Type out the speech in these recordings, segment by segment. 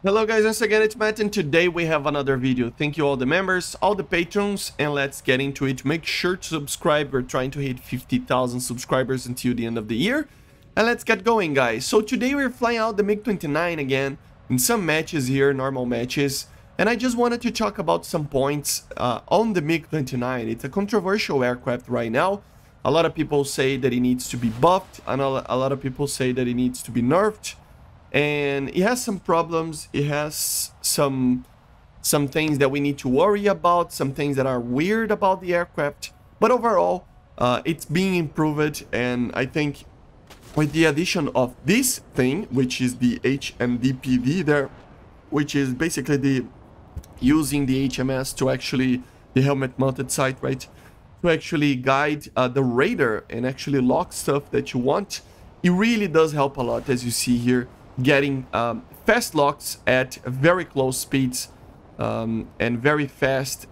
Hello guys, once again it's Matt, and today we have another video. Thank you all the members, all the patrons, and let's get into it. Make sure to subscribe. We're trying to hit 50,000 subscribers until the end of the year. And let's get going, guys. So today we're flying out the MiG-29 again in some matches here, normal matches. And I just wanted to talk about some points on the MiG-29. It's a controversial aircraft right now. A lot of people say that it needs to be buffed, and a lot of people say that it needs to be nerfed. And it has some problems. It has some things that we need to worry about, some things that are weird about the aircraft. But overall, it's being improved, and I think with the addition of this thing, which is the HMDPD there, which is basically using the HMS to actually, the helmet mounted sight, right, to actually guide the radar and actually lock stuff that you want. It really does help a lot, as you see here, getting fast locks at very close speeds and very fast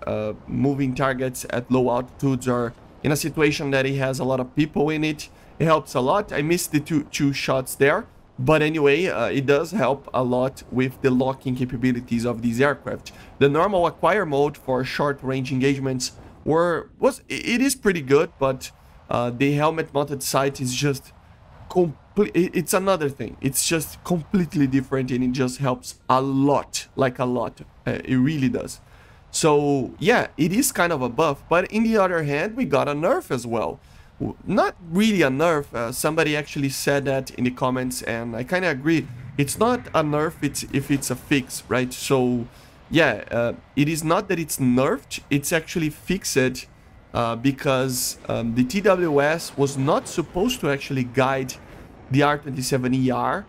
moving targets at low altitudes, or in a situation that it has a lot of people in it. It helps a lot. I missed the two shots there, but anyway, it does help a lot with the locking capabilities of these aircraft. The normal acquire mode for short range engagements it is pretty good, but the helmet mounted sight is just it's another thing. It's just completely different, and it just helps a lot, like a lot. It really does. So yeah, it is kind of a buff, but in the other hand, we got a nerf as well. Not really a nerf. Somebody actually said that in the comments, and I kind of agree. It's not a nerf if it's a fix, right? So yeah, it is not that it's nerfed, it's actually fixed because the TWS was not supposed to actually guide the R27ER.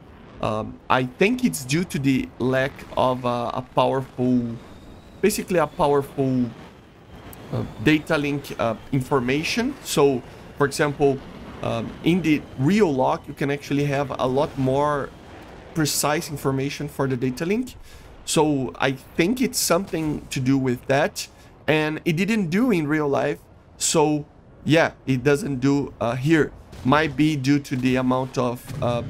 I think it's due to the lack of a powerful, basically a powerful data link information. So, for example, in the real lock, you can actually have a lot more precise information for the data link. So I think it's something to do with that, and it didn't do in real life. So yeah, it doesn't do here. Might be due to the amount of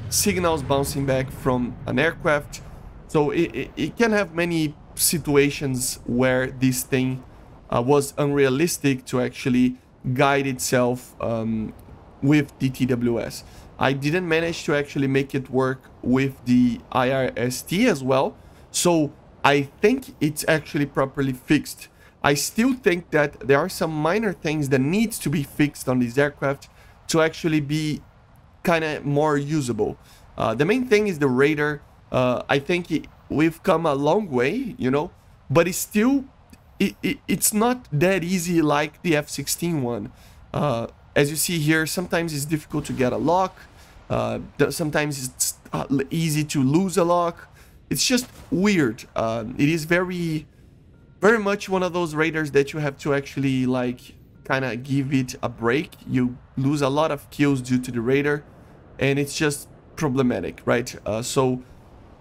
signals bouncing back from an aircraft. So it can have many situations where this thing was unrealistic to actually guide itself with the TWS. I didn't manage to actually make it work with the IRST as well. So I think it's actually properly fixed. I still think that there are some minor things that needs to be fixed on this aircraft to actually be kind of more usable. The main thing is the radar. I think we've come a long way, you know, but it's still, it's not that easy like the F-16 one. As you see here, sometimes it's difficult to get a lock. Sometimes it's easy to lose a lock. It's just weird. It is very much one of those radars that you have to actually like kind of give it a break. You lose a lot of kills due to the radar, and it's just problematic, right? So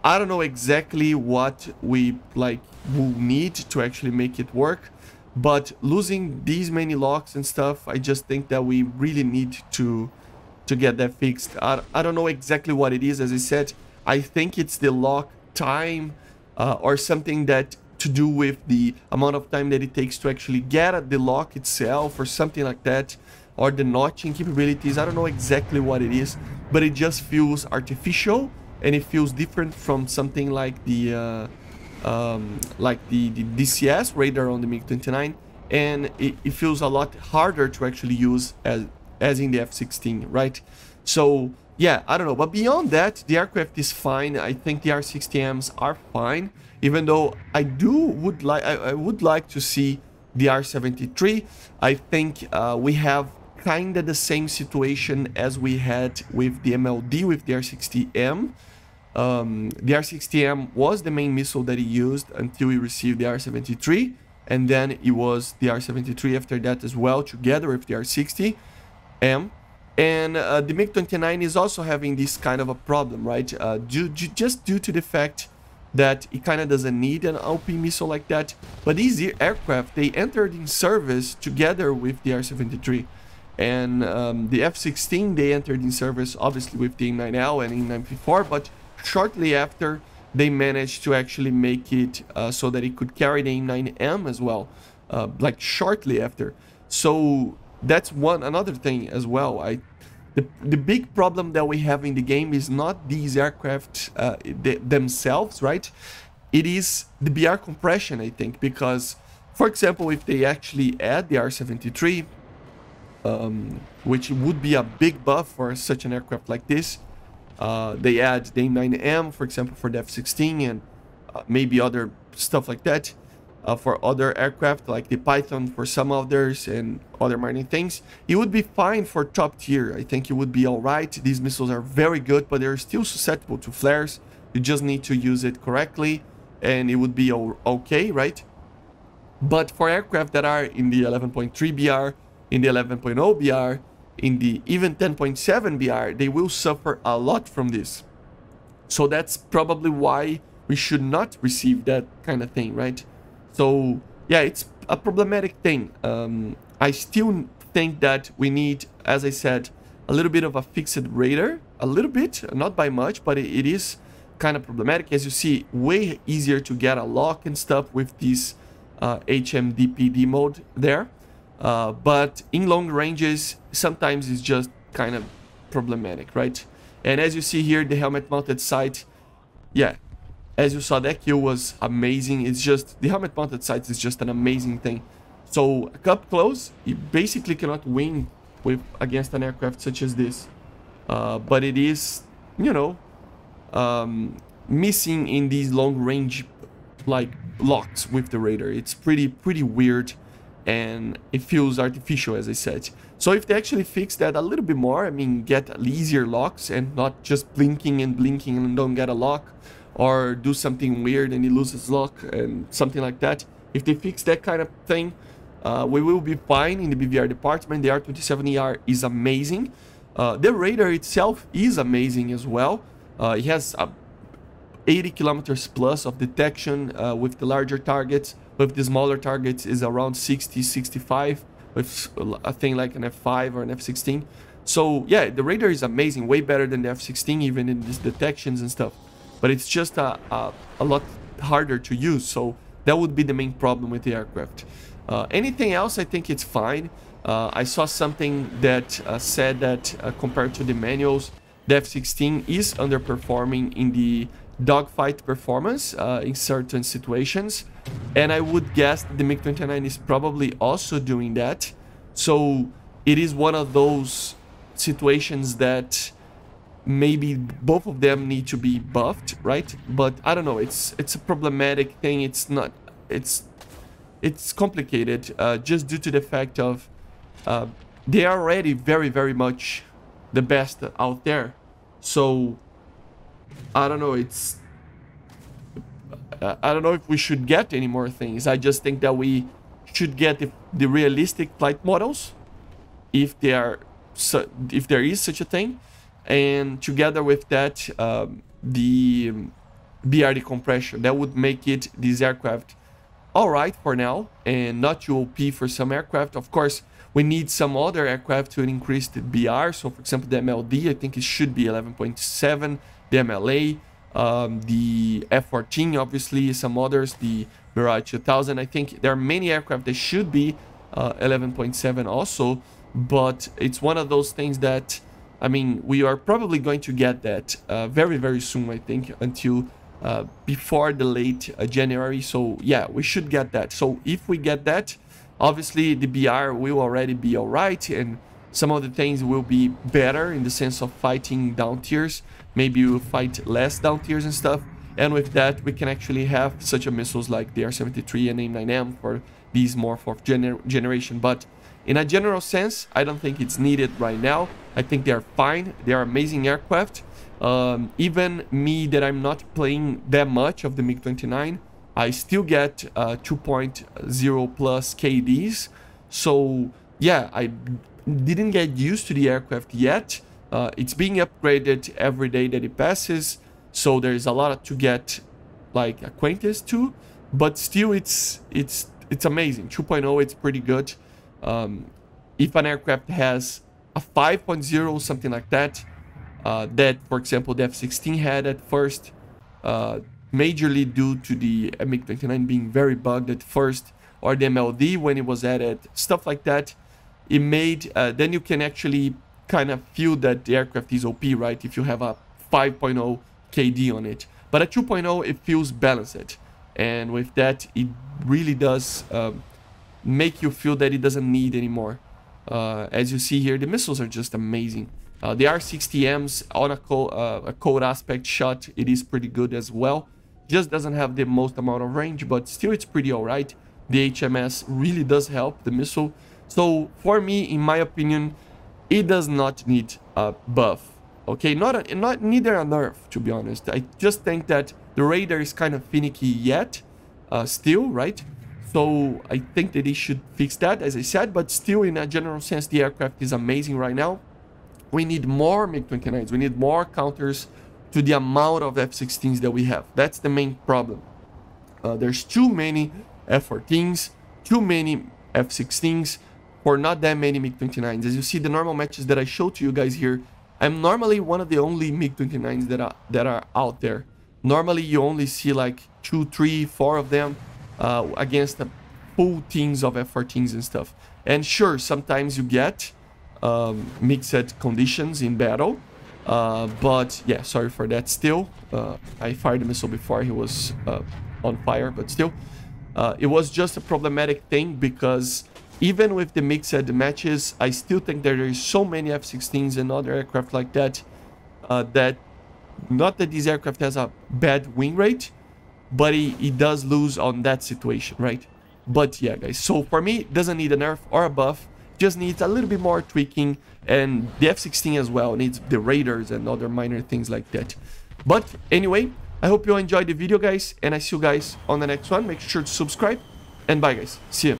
I don't know exactly what we like will need to actually make it work, but losing these many locks and stuff, I just think that we really need to get that fixed. I don't know exactly what it is. As I said, I think it's the lock time or something that to do with the amount of time that it takes to actually get at the lock itself, or something like that, or the notching capabilities. I don't know exactly what it is, but it just feels artificial, and it feels different from something like the DCS radar on the MiG-29, and it feels a lot harder to actually use as in the F-16, right? So yeah, I don't know, but beyond that, the aircraft is fine. I think the R60Ms are fine, even though I would like to see the R73. I think we have kind of the same situation as we had with the MLD with the R60M. The R60M was the main missile that he used until he received the R73, and then it was the R73 after that as well, together with the R60M. And the MiG-29 is also having this kind of a problem, right? Just due to the fact that it kind of doesn't need an OP missile like that. But these aircraft, they entered in service together with the R-73. And the F-16, they entered in service obviously with the AIM-9L and AIM-9P4, but shortly after they managed to actually make it so that it could carry the M9M as well, like shortly after. So that's another thing as well. The big problem that we have in the game is not these aircraft themselves, right? It is the BR compression, I think, because, for example, if they actually add the R73, which would be a big buff for such an aircraft like this, they add the M9M, for example, for the F-16 and maybe other stuff like that. For other aircraft like the Python for some others and other mining things, it would be fine for top tier. I think it would be all right. These missiles are very good, but they're still susceptible to flares. You just need to use it correctly and it would be okay, right? But for aircraft that are in the 11.3 BR, in the 11.0 BR, in the even 10.7 BR, they will suffer a lot from this. So that's probably why we should not receive that kind of thing, right? So yeah, it's a problematic thing. I still think that we need, as I said, a little bit of a fixed radar, a little bit, not by much, but it is kind of problematic. As you see, way easier to get a lock and stuff with this HMDPD mode there. But in long ranges, sometimes it's just kind of problematic, right? And as you see here, the helmet mounted sight, yeah, as you saw, that kill was amazing. It's just, the helmet mounted sights is just an amazing thing. So up close, you basically cannot win against an aircraft such as this. But it is, you know, missing in these long range like locks with the radar. It's pretty weird and it feels artificial, as I said. So if they actually fix that a little bit more, I mean, get easier locks and not just blinking and don't get a lock, or do something weird and he loses lock and something like that. If they fix that kind of thing, we will be fine in the BVR department. The R27ER is amazing. The radar itself is amazing as well. It has 80 kilometers plus of detection with the larger targets. With the smaller targets is around 60, 65 with a thing like an F5 or an F16. So yeah, the radar is amazing, way better than the F16 even in these detections and stuff. But it's just a lot harder to use, so that would be the main problem with the aircraft. Anything else, I think it's fine. I saw something that said that compared to the manuals, the F-16 is underperforming in the dogfight performance in certain situations. And I would guess that the MiG-29 is probably also doing that. So it is one of those situations that maybe both of them need to be buffed, right? But I don't know, it's a problematic thing. It's not, it's complicated just due to the fact of they are already very much the best out there. So I don't know, I don't know if we should get any more things. I just think that we should get the realistic flight models, if there is such a thing. And together with that, the BRD compression, that would make it, this aircraft, all right for now, and not too OP for some aircraft. Of course, we need some other aircraft to increase the BR. So, for example, the MLD, I think it should be 11.7, the MLA, the F-14, obviously, some others, the Mirage 2000. I think there are many aircraft that should be 11.7 also, but it's one of those things that, I mean, we are probably going to get that very soon, I think, until before the late January. So yeah, we should get that. So if we get that, obviously the BR will already be all right, and some of the things will be better in the sense of fighting down tiers. Maybe we'll fight less down tiers and stuff. And with that, we can actually have such a missiles like the R73 and M9M for these more fourth generation. But in a general sense, I don't think it's needed right now. I think they are fine. They are amazing aircraft. Even me, that I'm not playing that much of the MiG-29, I still get 2.0 plus KDs. So yeah, I didn't get used to the aircraft yet. It's being upgraded every day that it passes. So there's a lot to get like acquainted to, but still it's amazing. 2.0, it's pretty good. If an aircraft has a 5.0, something like that, that, for example, the F-16 had at first, majorly due to the MiG-29 being very bugged at first, or the MLD when it was added, stuff like that. It made, then you can actually kind of feel that the aircraft is OP, right? If you have a 5.0 KD on it. But at 2.0, it feels balanced. And with that, it really does make you feel that it doesn't need anymore. As you see here, the missiles are just amazing. The R60Ms on a cold aspect shot, it is pretty good as well. Just doesn't have the most amount of range, but still it's pretty alright. The HMS really does help the missile. So for me, in my opinion, it does not need a buff. Okay, not neither a nerf, to be honest. I just think that the radar is kind of finicky yet, still, right? So I think that they should fix that, as I said, but still, in a general sense, the aircraft is amazing right now. We need more MiG-29s. We need more counters to the amount of F-16s that we have. That's the main problem. There's too many F-14s, too many F-16s, for not that many MiG-29s. As you see, the normal matches that I showed to you guys here, I'm normally one of the only MiG-29s that are out there. Normally, you only see like 2, 3, 4 of them against the full teams of F-14s and stuff. And sure, sometimes you get mixed conditions in battle. But yeah, sorry for that still. I fired the missile before he was on fire, but still. It was just a problematic thing because even with the mixed matches, I still think there is so many F-16s and other aircraft like that, that not that this aircraft has a bad win rate, but he does lose on that situation, right? But yeah, guys, so for me, it doesn't need a nerf or a buff, just needs a little bit more tweaking, and the F-16 as well needs the radars and other minor things like that. But anyway, I hope you enjoyed the video, guys, and I see you guys on the next one. Make sure to subscribe, and bye, guys. See you.